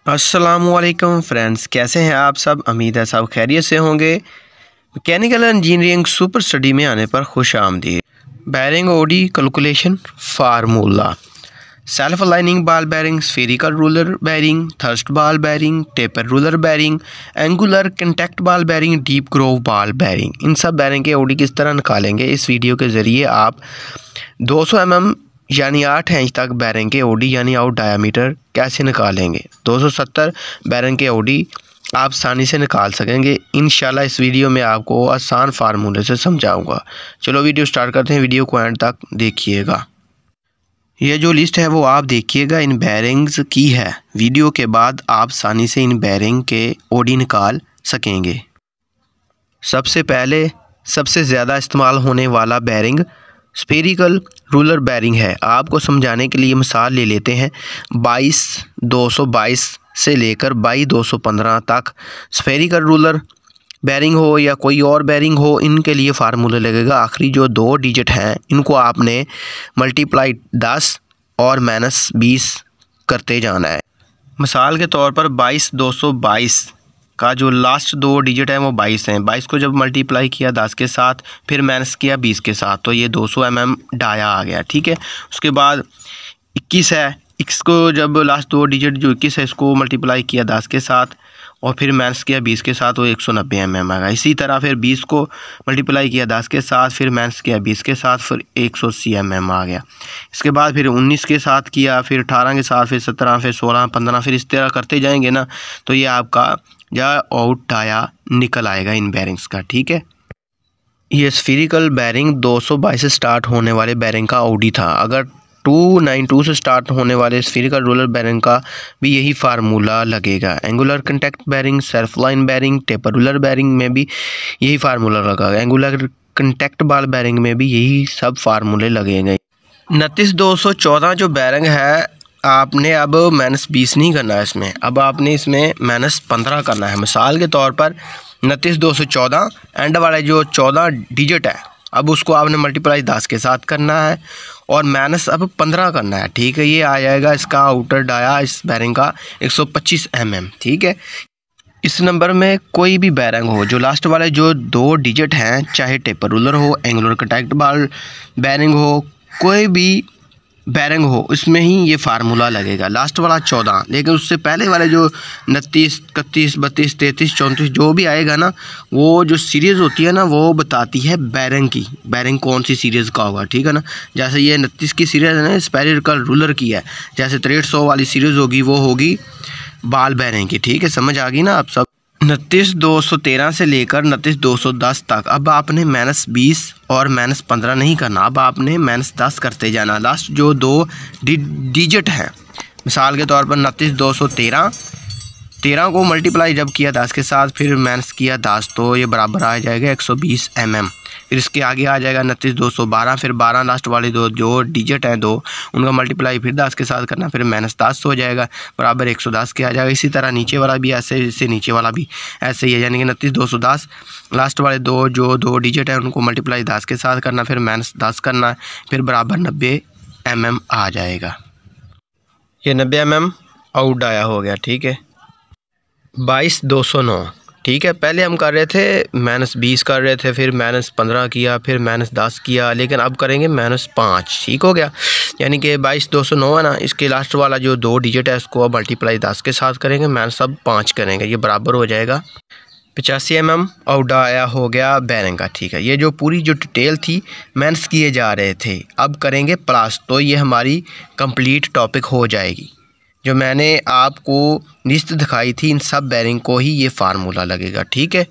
अस्सलामुअलैकुम फ्रेंड्स, कैसे हैं आप सब। उम्मीद है सब खैरियत से होंगे। मैकेनिकल इंजीनियरिंग सुपर स्टडी में आने पर खुश आमदीद। Bearing OD calculation formula: self aligning ball bearing, spherical roller bearing, thrust ball bearing, taper roller bearing, angular contact ball bearing, deep groove ball bearing. इन सब बैरिंग के ओडी किस तरह निकालेंगे, इस वीडियो के ज़रिए आप 200 mm यानी 8 इंच तक बैरिंग के ओडी यानी आउट डायामीटर कैसे निकालेंगे। 270 बैरिंग के ओडी आप आसानी से निकाल सकेंगे। इंशाल्लाह इस वीडियो में आपको आसान फार्मूले से समझाऊंगा। चलो वीडियो स्टार्ट करते हैं, वीडियो को एंड तक देखिएगा। यह जो लिस्ट है वो आप देखिएगा, इन बैरिंग्स की है। वीडियो के बाद आप आसानी से इन बैरिंग के ओडी निकाल सकेंगे। सबसे पहले सबसे ज़्यादा इस्तेमाल होने वाला बैरिंग स्फेरिकल रूलर बैरिंग है। आपको समझाने के लिए मिसाल ले लेते हैं। 22-222 से लेकर 22-215 तक स्फेरिकल रूलर बैरिंग हो या कोई और बैरिंग हो, इनके लिए फार्मूला लगेगा। आखिरी जो 2 डिजिट हैं इनको आपने मल्टीप्लाई 10 और -20 करते जाना है। मिसाल के तौर पर 22-222 का जो लास्ट 2 डिजिट है वो 22 हैं। 22 को जब मल्टीप्लाई किया 10 के साथ, फिर माइनस किया 20 के साथ, तो ये 200 mm डाया आ गया। ठीक है। उसके बाद 21 है। 21 को जब लास्ट 2 डिजिट जो 21 है इसको मल्टीप्लाई किया 10 के साथ और फिर माइनस किया 20 के साथ, वो 190 mm आएगा। इसी तरह फिर 20 को मल्टीप्लाई किया 10 के साथ, फिर माइनस किया 20 के साथ, फिर 180 mm आ गया। इसके बाद फिर 19 के साथ किया, फिर 18 के साथ, फिर 17, फिर 16, 15, फिर इस तरह करते जाएंगे ना, तो ये आपका या आउट डाया निकल आएगा इन बैरिंग्स का। ठीक है। ये स्फेरिकल बैरिंग 222 से स्टार्ट होने वाले बैरिंग का ओडी था। अगर 292 से स्टार्ट होने वाले स्फेरिकल रूलर बैरिंग का भी यही फार्मूला लगेगा। Angular contact bearing, self line bearing, taper roller bearing में भी यही फार्मूला लगा। एंगुलर कंटैक्ट बॉल बैरिंग में भी यही सब फार्मूले लगेंगे। 29-214 जो बैरिंग है, आपने अब -20 नहीं करना है इसमें, अब आपने इसमें -15 करना है। मिसाल के तौर पर 29-214 एंड वाले जो 14 डिजिट है, अब उसको आपने मल्टीप्लाई 10 के साथ करना है और माइनस अब 15 करना है। ठीक है। ये आ जाएगा इसका आउटर डाया इस बैरिंग का 125 mm। ठीक है। इस नंबर में कोई भी बैरिंग हो, जो लास्ट वाले जो 2 डिजिट हैं, चाहे टेपर रूलर हो, एंगुलर कंटैक्ट बॉल बैरिंग हो, कोई भी बैरिंग हो, इसमें ही ये फार्मूला लगेगा। लास्ट वाला 14, लेकिन उससे पहले वाले जो 29, 31, 32, 33, 34 जो भी आएगा ना, वो जो सीरीज़ होती है ना, वो बताती है बैरिंग की, बैरिंग कौन सी सीरीज़ का होगा। ठीक है ना। जैसे ये 29 की सीरीज़ है ना, स्फेरिकल रूलर की है। जैसे 6300 वाली सीरीज़ होगी वो होगी बॉल बैरिंग की। ठीक है, समझ आ गई ना आप सब। 29-213 से लेकर 29-210 तक अब आपने -20 और -15 नहीं करना, अब आपने -10 करते जाना। लास्ट जो 2 डिजिट हैं, मिसाल के तौर पर 29-213 को मल्टीप्लाई जब किया 10 के साथ, फिर माइनस किया 10, तो ये बराबर आ जाएगा 120 mm। फिर इसके आगे आ जाएगा 29-212, फिर 12 लास्ट वाले 2 जो डिजिट हैं 2, उनका मल्टीप्लाई फिर 10 के साथ करना, फिर -10 हो जाएगा, बराबर 110 के आ जाएगा। इसी तरह नीचे वाला भी ऐसे, इससे नीचे वाला भी ऐसे ही है, यानी कि 29-210 लास्ट वाले 2 डिजिट हैं उनको मल्टीप्लाई 10 के साथ करना, फिर -10 करना, फिर बराबर 90 mm आ जाएगा। ये 90 mm आउट आया हो गया। ठीक है। 22-209। ठीक है। पहले हम कर रहे थे -20 कर रहे थे, फिर -15 किया, फिर -10 किया, लेकिन अब करेंगे -5। ठीक हो गया। यानी कि 22-209 है ना, इसके लास्ट वाला जो 2 डिजिट है इसको अब मल्टीप्लाई 10 के साथ करेंगे, अब 5 करेंगे, ये बराबर हो जाएगा 85 mm आउट आया हो गया बैरिंग का। ठीक है। ये जो पूरी जो डिटेल थी माइनस किए जा रहे थे, अब करेंगे प्लस, तो ये हमारी कंप्लीट टॉपिक हो जाएगी। जो मैंने आपको लिस्ट दिखाई थी, इन सब बैरिंग को ही ये फार्मूला लगेगा। ठीक है।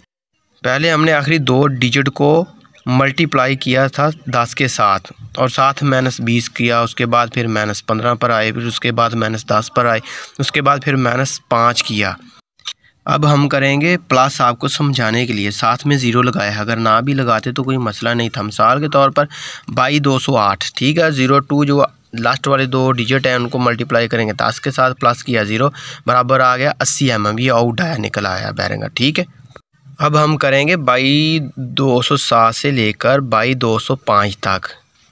पहले हमने आखिरी 2 डिजिट को मल्टीप्लाई किया था 10 के साथ और साथ -20 किया, उसके बाद फिर -15 पर आए, फिर उसके बाद -10 पर आए, उसके बाद फिर -5 किया। अब हम करेंगे प्लस, आपको समझाने के लिए साथ में 0 लगाया है, अगर ना भी लगाते तो कोई मसला नहीं था। मिसाल के तौर पर 22-208। ठीक है। 02 जो लास्ट वाले 2 डिजिट हैं उनको मल्टीप्लाई करेंगे 10 के साथ, प्लस किया 0, बराबर आ गया 80 mm। ये आउट आया निकल आया बैरिंग। ठीक है। अब हम करेंगे 22-207 से लेकर 22-205 तक।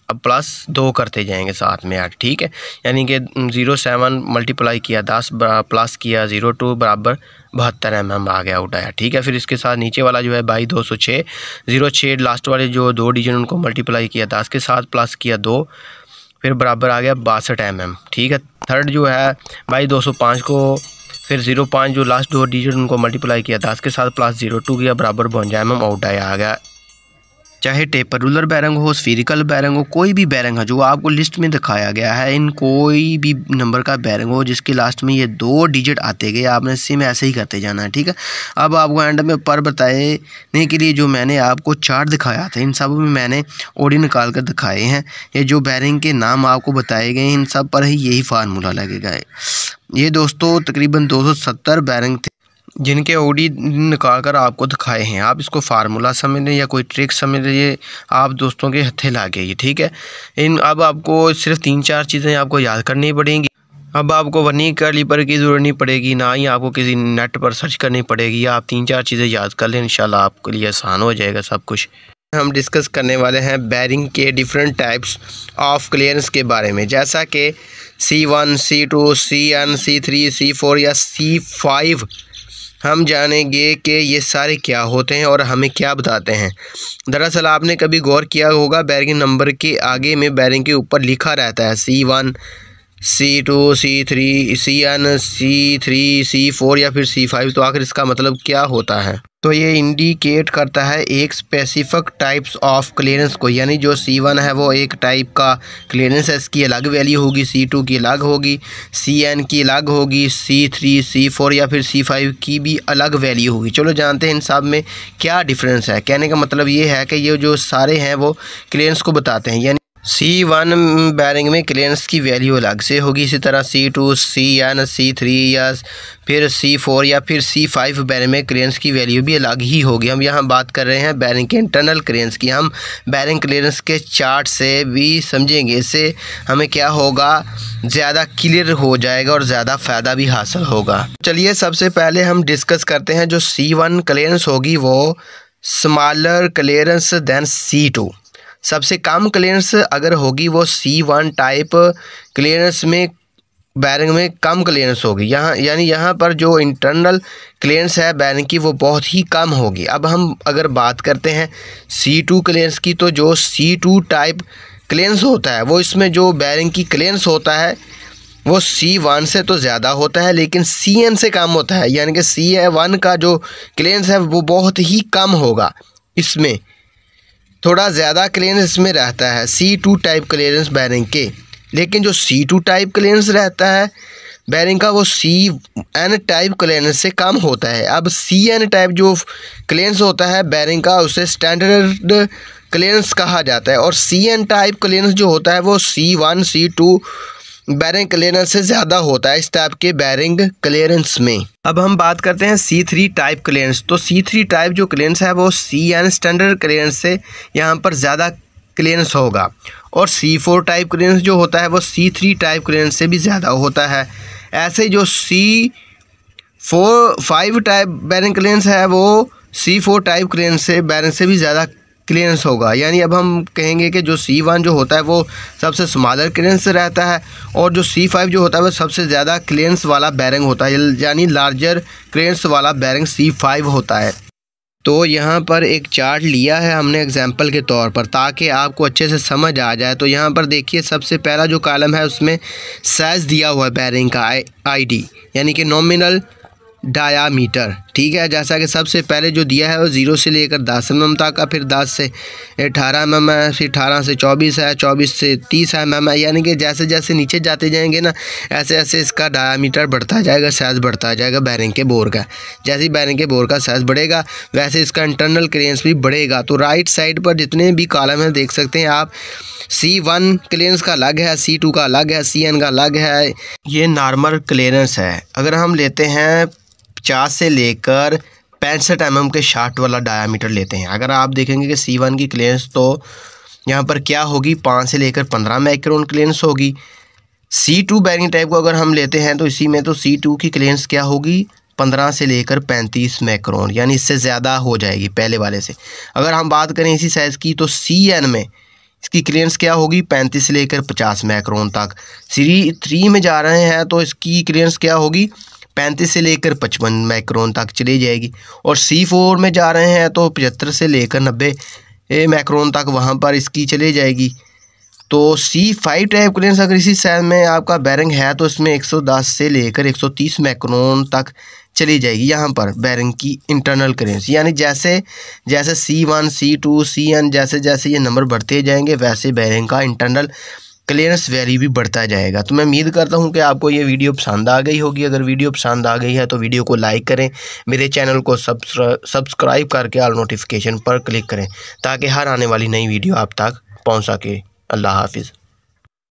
अब +2 करते जाएंगे साथ में ऐड, ठीक है। यानी कि 07 मल्टीप्लाई किया 10 प्लस किया 02 बराबर 72 mm आ गया, आउट आया, ठीक है। फिर इसके साथ नीचे वाला जो है 2206 06 लास्ट वाले जो 2 डिजिट उनको मल्टीप्लाई किया 10 के साथ प्लस किया 2, फिर बराबर आ गया 62 mm, ठीक है। थर्ड जो है 2205 को फिर 05 जो लास्ट 2 डिजिट उनको मल्टीप्लाई किया 10 के साथ प्लस 02 किया बराबर 52 mm, आउट आया आ गया। चाहे टेपर रूलर बैरिंग हो, स्फीरिकल बैरिंग हो, कोई भी बैरिंग है जो आपको लिस्ट में दिखाया गया है, इन कोई भी नंबर का बैरिंग हो जिसके लास्ट में ये 2 डिजिट आते गए, आपने सेम ऐसे ही करते जाना है, ठीक है। अब आपको एंड में पर बताने के लिए जो मैंने आपको चार्ट दिखाया था, इन सब में मैंने ओडी निकाल कर दिखाए हैं। ये जो बैरिंग के नाम आपको बताए गए इन सब पर ही यही फार्मूला लगेगा। ये दोस्तों तकरीबन 270 बैरिंग थे जिनके ओडी निकाल कर आपको दिखाए हैं। आप इसको फार्मूला समझ लें या कोई ट्रिक समझ लीजिए, आप दोस्तों के हथे लागे ये, ठीक है। अब आपको सिर्फ 3-4 चीज़ें आपको याद करनी पड़ेंगी। अब आपको वर्निंग कैलिपर की ज़रूरत नहीं पड़ेगी, ना ही आपको किसी नेट पर सर्च करनी पड़ेगी। आप 3-4 चीज़ें याद कर लें, इंशाल्लाह आपके लिए आसान हो जाएगा सब कुछ। हम डिस्कस करने वाले हैं बैरिंग के डिफरेंट टाइप्स ऑफ क्लियरेंस के बारे में, जैसा कि C1, C2, CN, C3, C4 या C5। हम जानेंगे कि ये सारे क्या होते हैं और हमें क्या बताते हैं। दरअसल आपने कभी गौर किया होगा बैरिंग नंबर के आगे में बैरिंग के ऊपर लिखा रहता है C1, C2, C3, CN, C3, C4 या फिर C5, तो आखिर इसका मतलब क्या होता है? तो ये इंडिकेट करता है एक स्पेसिफिक टाइप्स ऑफ क्लियरेंस को, यानी जो C1 है वो एक टाइप का क्लियरेंस है, इसकी अलग वैल्यू होगी, C2 की अलग होगी, CN की अलग होगी, C3, C4 या फिर C5 की भी अलग वैल्यू होगी। चलो जानते हैं इन सब में क्या डिफरेंस है। कहने का मतलब ये है कि ये जो सारे हैं वो क्लियरेंस को बताते हैं, यानी C1 बैरिंग में क्लियरेंस की वैल्यू अलग से होगी, इसी तरह C2, CN, C3 या फिर C4 या फिर C5 बैरिंग में क्लियरेंस की वैल्यू भी अलग ही होगी। हम यहाँ बात कर रहे हैं बैरिंग के इंटरनल क्लियरेंस की। हम बैरिंग क्लियरेंस के चार्ट से भी समझेंगे, इससे हमें क्या होगा, ज़्यादा क्लियर हो जाएगा और ज़्यादा फ़ायदा भी हासिल होगा। चलिए सबसे पहले हम डिस्कस करते हैं जो C1 क्लियरेंस होगी वो स्मॉलर क्लियरेंस दैन C2। सबसे कम क्लियरेंस अगर होगी वो C1 टाइप क्लियरेंस में बैरिंग में कम क्लियरेंस होगी। यानी यहाँ पर जो इंटरनल क्लियरेंस है बैरिंग की वो बहुत ही कम होगी। अब हम अगर बात करते हैं C2 क्लियरेंस की, तो जो C2 टाइप क्लियरेंस होता है वो इसमें जो बैरिंग की क्लियरेंस होता है वो C1 से तो ज़्यादा होता है लेकिन CN से कम होता है, यानी कि C1 का जो क्लियरेंस है वो बहुत ही कम होगा, इसमें थोड़ा ज़्यादा क्लियरेंस इसमें रहता है C2 टाइप क्लियरेंस बैरिंग के। लेकिन जो C2 टाइप क्लियरेंस रहता है बैरिंग का वो CN टाइप क्लियरेंस से कम होता है। अब CN टाइप जो क्लियरेंस होता है बैरिंग का उसे स्टैंडर्ड क्लियरेंस कहा जाता है, और CN टाइप क्लियरेंस जो होता है वो C1 C2 बैरिंग क्लियरेंस से ज़्यादा होता है इस टाइप के बैरिंग क्लियरेंस में। अब हम बात करते हैं C3 टाइप क्लियरेंस। तो C3 टाइप जो क्लियरेंस है वो CN स्टैंडर्ड क्लियरेंस से यहाँ पर ज़्यादा क्लियरेंस होगा, और C4 टाइप क्लियरेंस जो होता है वो C3 टाइप क्लियरेंस से भी ज़्यादा होता है। ऐसे जो C5 टाइप बैरिंग क्लियरेंस है वो C4 टाइप क्लियरेंस से बैरिंग से भी ज़्यादा क्लियरेंस होगा। यानी अब हम कहेंगे कि जो C1 जो होता है वो सबसे स्मॉलर क्लियरेंस से रहता है, और जो C5 जो होता है वो सबसे ज़्यादा क्लियरेंस वाला बैरिंग होता है, यानी लार्जर क्लियरेंस वाला बैरिंग C5 होता है। तो यहाँ पर एक चार्ट लिया है हमने एग्जांपल के तौर पर ताकि आपको अच्छे से समझ आ जाए। तो यहाँ पर देखिए सबसे पहला जो कॉलम है उसमें साइज़ दिया हुआ है बैरिंग का ID, यानी कि नॉमिनल डायामीटर, ठीक है। जैसा कि सबसे पहले जो दिया है वो 0 से लेकर 10 mm तक का, फिर 10 से 18 mm है, फिर 18 से 24 है, 24 से 30 mm है। यानी कि जैसे जैसे नीचे जाते जाएंगे ना ऐसे ऐसे इसका डायामीटर बढ़ता जाएगा, साइज़ बढ़ता जाएगा बैरिंग के बोर का। जैसे ही बैरिंग के बोर का साइज़ बढ़ेगा वैसे इसका इंटरनल क्लियरेंस भी बढ़ेगा। तो राइट साइड पर जितने भी कॉलम हैं देख सकते हैं आप, C1 क्लियरेंस का अलग है, C2 का अलग है, CN का अलग है। ये नॉर्मल क्लियरेंस है। अगर हम लेते हैं 50 से लेकर 65 mm के शाफ्ट वाला डायामीटर लेते हैं, अगर आप देखेंगे कि C1 की क्लियरेंस तो यहाँ पर क्या होगी 5 से लेकर 15 माइक्रोन क्लियरेंस होगी। C2 बैरिंग टाइप को अगर हम लेते हैं तो इसी में तो C2 की क्लियरेंस क्या होगी 15 से लेकर 35 माइक्रोन, यानी इससे ज़्यादा हो जाएगी पहले वाले से। अगर हम बात करें इसी साइज़ की तो CN में इसकी क्लियरेंस क्या होगी 35 से लेकर 50 माइक्रोन तक। C3 में जा रहे हैं तो इसकी क्लियरेंस क्या होगी 35 से लेकर 55 माइक्रोन तक चली जाएगी। और C4 में जा रहे हैं तो 75 से लेकर 90 माइक्रोन तक वहाँ पर इसकी चली जाएगी। तो C5 टाइप क्लियरेंस अगर इसी साइज में आपका बैरिंग है तो इसमें 110 से लेकर 130 माइक्रोन तक चली जाएगी यहाँ पर बैरिंग की इंटरनल क्लियरेंस। यानी जैसे जैसे C1 C2 CN जैसे जैसे ये नंबर बढ़ते जाएंगे वैसे बैरिंग का इंटरनल क्लियरेंस वैल्यू भी बढ़ता जाएगा। तो मैं उम्मीद करता हूँ कि आपको ये वीडियो पसंद आ गई होगी। अगर वीडियो पसंद आ गई है तो वीडियो को लाइक करें, मेरे चैनल को सब्सक्राइब करके ऑल नोटिफिकेशन पर क्लिक करें ताकि हर आने वाली नई वीडियो आप तक पहुँच सके। अल्लाह हाफिज़।